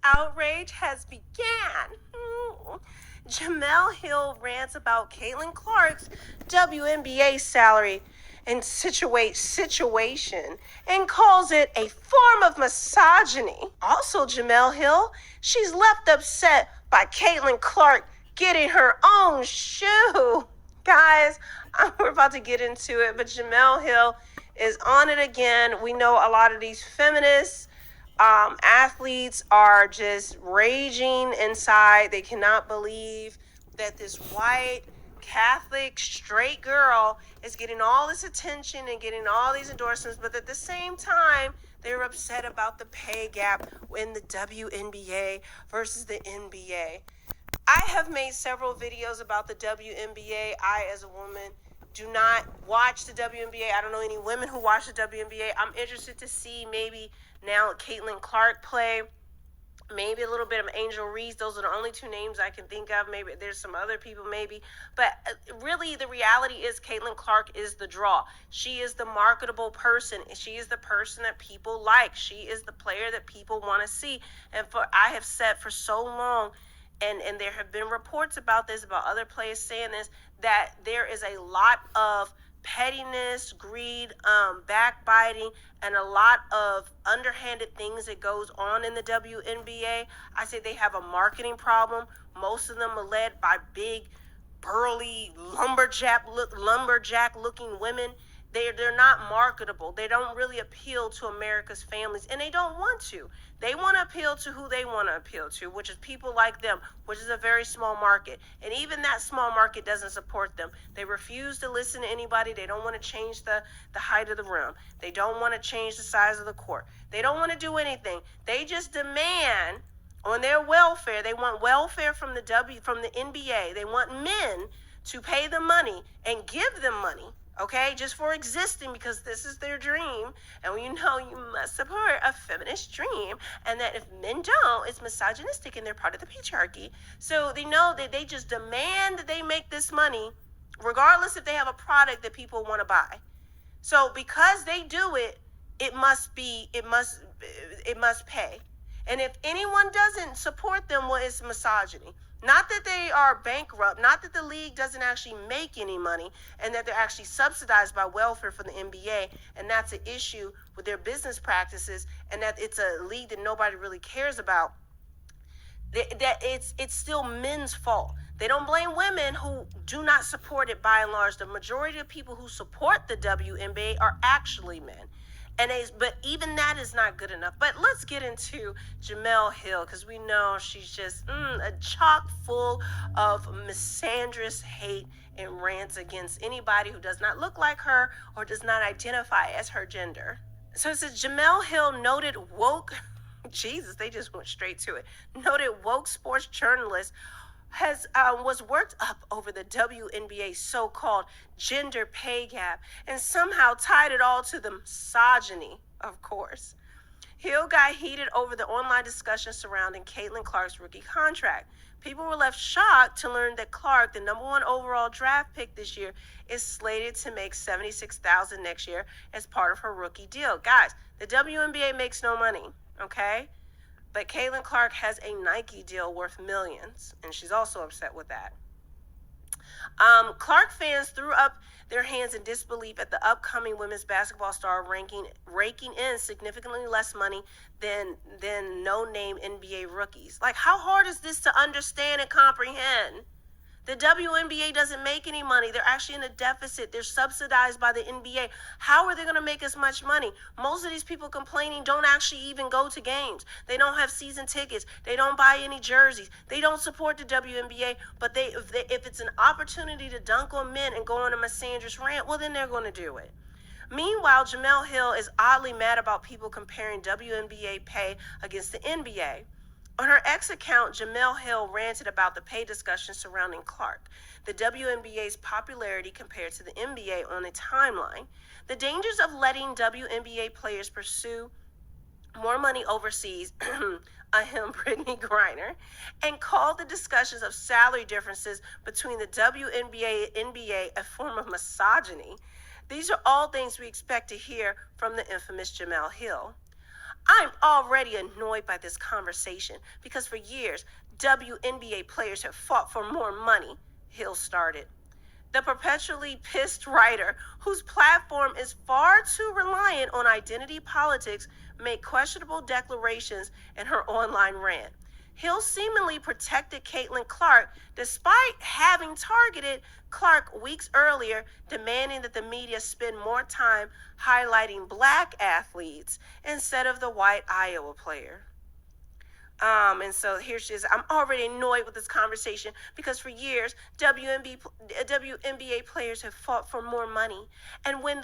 outrage has began. Jamel Hill rants about Caitlin Clark's WNBA salary and situation and calls it a form of misogyny. Also, Jamel Hill, she's left upset by Caitlin Clark getting her own shoe. Guys, we're about to get into it, but Jamel Hill is on it again. We know a lot of these feminists athletes are just raging inside. They cannot believe that this white Catholic straight girl is getting all this attention and getting all these endorsements, but at the same time they're upset about the pay gap in the WNBA versus the NBA. I have made several videos about the WNBA. I, as a woman, do not watch the WNBA. I don't know any women who watch the WNBA. I'm interested to see maybe now Caitlin Clark play, maybe a little bit of Angel Reese. Those are the only two names I can think of. Maybe there's some other people maybe. But really the reality is Caitlin Clark is the draw. She is the marketable person. She is the person that people like. She is the player that people want to see. And I have said for so long, and there have been reports about this, about other players saying this, that there is a lot of pettiness, greed, backbiting, and a lot of underhanded things that goes on in the WNBA. I say they have a marketing problem. Most of them are led by big, burly, lumberjack looking women. They're not marketable. They don't really appeal to America's families, and they don't want to. They want to appeal to who they want to appeal to, which is people like them, which is a very small market. And even that small market doesn't support them. They refuse to listen to anybody. They don't want to change the height of the rim. They don't want to change the size of the court. They don't want to do anything. They just demand on their welfare. They want welfare from the NBA. They want men to pay them money and give them money. Okay, just for existing, because this is their dream, and you know you must support a feminist dream, and that if men don't, it's misogynistic and they're part of the patriarchy. So they know that they just demand that they make this money, regardless if they have a product that people want to buy. So because they do it, it must pay. And if anyone doesn't support them, well, it's misogyny. Not that they are bankrupt, not that the league doesn't actually make any money, and that they're actually subsidized by welfare from the NBA, and that's an issue with their business practices, and that it's a league that nobody really cares about. That it's still men's fault. They don't blame women who do not support it by and large. The majority of people who support the WNBA are actually men. But even that is not good enough. But let's get into Jamel Hill, because we know she's just a chock full of misandrous hate and rants against anybody who does not look like her or does not identify as her gender. So it says Jamel Hill, noted woke, Jesus, they just went straight to it, noted woke sports journalist, was worked up over the WNBA's so-called gender pay gap and somehow tied it all to the misogyny, of course. Hill got heated over the online discussion surrounding Caitlin Clark's rookie contract. People were left shocked to learn that Clark, the number 1 overall draft pick this year, is slated to make $76,000 next year as part of her rookie deal. Guys, the WNBA makes no money, okay? But Caitlin Clark has a Nike deal worth millions, and she's also upset with that. Clark fans threw up their hands in disbelief at the upcoming women's basketball star raking in significantly less money than no-name NBA rookies. Like, how hard is this to understand and comprehend? The WNBA doesn't make any money. They're actually in a deficit. They're subsidized by the NBA. How are they going to make as much money? Most of these people complaining don't actually even go to games. They don't have season tickets. They don't buy any jerseys. They don't support the WNBA. But if it's an opportunity to dunk on men and go on a misandrous rant, well, then they're going to do it. Meanwhile, Jamel Hill is oddly mad about people comparing WNBA pay against the NBA. On her X account, Jamel Hill ranted about the pay discussion surrounding Clark, the WNBA's popularity compared to the NBA on a timeline, the dangers of letting WNBA players pursue more money overseas, Brittany Griner, and called the discussions of salary differences between the WNBA and NBA a form of misogyny. These are all things we expect to hear from the infamous Jamel Hill. I'm already annoyed by this conversation because for years, WNBA players have fought for more money, Hill started. The perpetually pissed writer, whose platform is far too reliant on identity politics, made questionable declarations in her online rant. Hill seemingly protected Caitlin Clark despite having targeted Clark weeks earlier, demanding that the media spend more time highlighting black athletes instead of the white Iowa player. And so here she is. I'm already annoyed with this conversation because for years, WNBA players have fought for more money. And when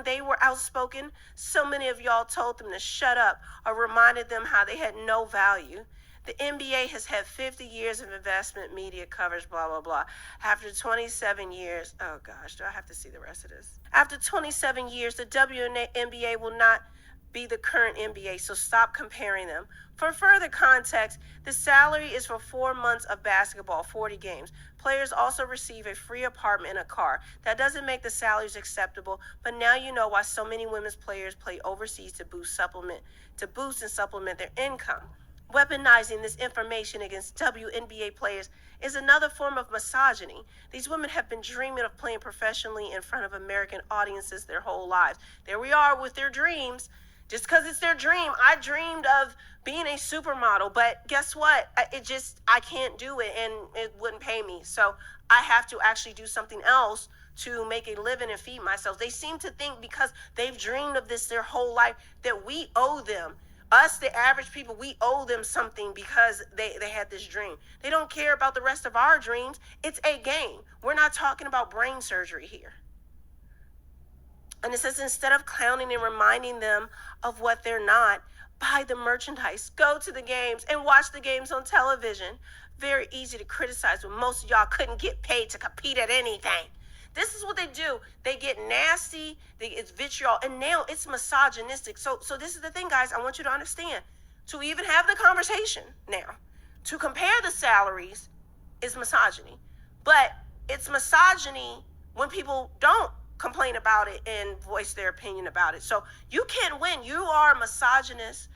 they were outspoken, so many of y'all told them to shut up or reminded them how they had no value. The NBA has had 50 years of investment, media coverage, blah, blah, blah. After 27 years, oh gosh, do I have to see the rest of this? After 27 years, the WNBA will not be the current NBA, so stop comparing them. For further context, the salary is for 4 months of basketball, 40 games. Players also receive a free apartment and a car. That doesn't make the salaries acceptable, but now you know why so many women's players play overseas to boost and supplement their income. Weaponizing this information against WNBA players is another form of misogyny. These women have been dreaming of playing professionally in front of American audiences their whole lives. There we are with their dreams. Just because it's their dream. I dreamed of being a supermodel, but guess what? I can't do it, and it wouldn't pay me. So I have to actually do something else to make a living and feed myself. They seem to think because they've dreamed of this their whole life that we owe them. Us, the average people, we owe them something because they had this dream. They don't care about the rest of our dreams. It's a game. We're not talking about brain surgery here. And it says, instead of clowning and reminding them of what they're not, buy the merchandise, go to the games, and watch the games on television. Very easy to criticize when most of y'all couldn't get paid to compete at anything. This is what they do. They get nasty, it's vitriol, and now it's misogynistic. So this is the thing, guys, I want you to understand. To even have the conversation now, to compare the salaries is misogyny. But it's misogyny when people don't complain about it and voice their opinion about it. So you can't win. You are a misogynist,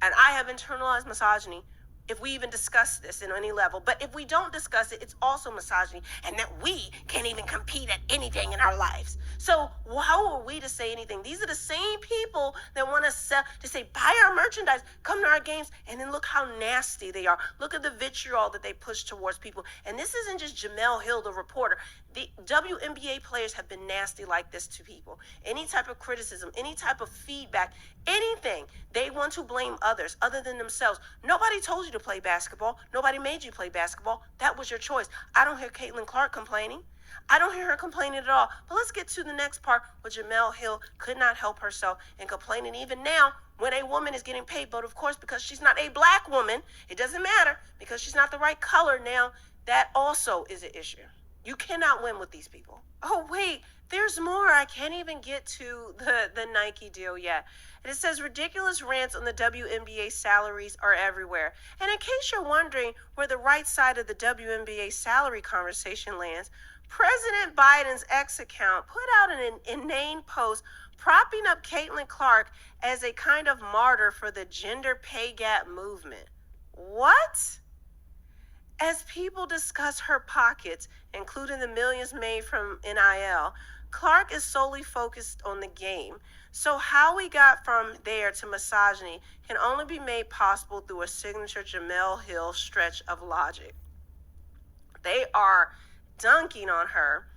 and I have internalized misogyny if we even discuss this in any level. But if we don't discuss it, it's also misogyny, and that we can't even compete at anything in our lives. So how are we to say anything? These are the same people that want to say, buy our merchandise, come to our games, and then look how nasty they are. Look at the vitriol that they push towards people. And this isn't just Jamel Hill, the reporter. The WNBA players have been nasty like this to people. Any type of criticism, any type of feedback, anything, they want to blame others other than themselves. Nobody told you to play basketball. Nobody made you play basketball. That was your choice. I don't hear Caitlin Clark complaining. I don't hear her complaining at all. But let's get to the next part where Jamel Hill could not help herself and complaining even now when a woman is getting paid. But of course, because she's not a black woman, it doesn't matter because she's not the right color now. That also is an issue. You cannot win with these people. Oh, wait, there's more. I can't even get to the Nike deal yet. And it says ridiculous rants on the WNBA salaries are everywhere. And in case you're wondering where the right side of the WNBA salary conversation lands, President Biden's X account put out an inane post propping up Caitlin Clark as a kind of martyr for the gender pay gap movement. What? As people discuss her pockets, including the millions made from NIL, Clark is solely focused on the game. So how we got from there to misogyny can only be made possible through a signature Jamel Hill stretch of logic. They are dunking on her.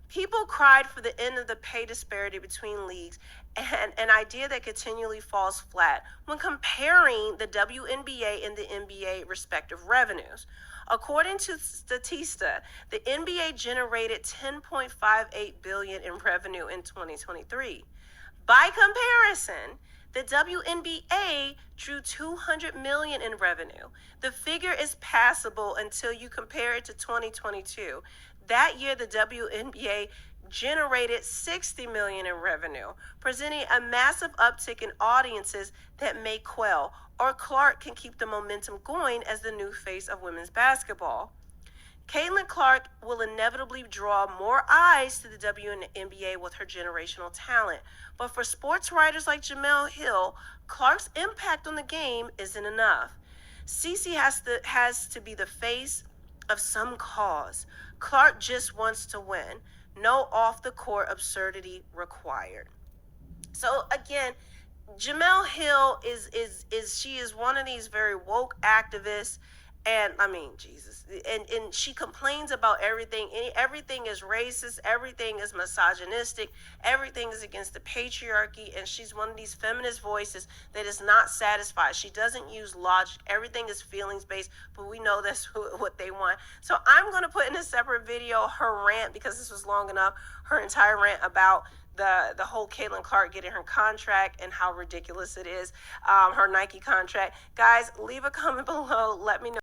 People cried for the end of the pay disparity between leagues, and an idea that continually falls flat when comparing the WNBA and the NBA respective revenues. According to Statista, the NBA generated $10.58 billion in revenue in 2023. By comparison, the WNBA drew $200 million in revenue. The figure is passable until you compare it to 2022. That year, the WNBA generated $60 million in revenue, presenting a massive uptick in audiences that may quell, or Clark can keep the momentum going as the new face of women's basketball. Caitlin Clark will inevitably draw more eyes to the WNBA with her generational talent. But for sports writers like Jemele Hill, Clark's impact on the game isn't enough. Cece has to be the face of some cause. Clark just wants to win. No off the court absurdity required. So again, Jemele Hill is she is one of these very woke activists, and I mean Jesus, and she complains about everything. Everything is racist, everything is misogynistic, everything is against the patriarchy, and she's one of these feminist voices that is not satisfied. She doesn't use logic. Everything is feelings based, but we know that's what they want. So I'm going to put in a separate video her rant, because this was long enough. Her entire rant about the whole Caitlin Clark getting her contract and how ridiculous it is, her Nike contract. Guys, leave a comment below. Let me know.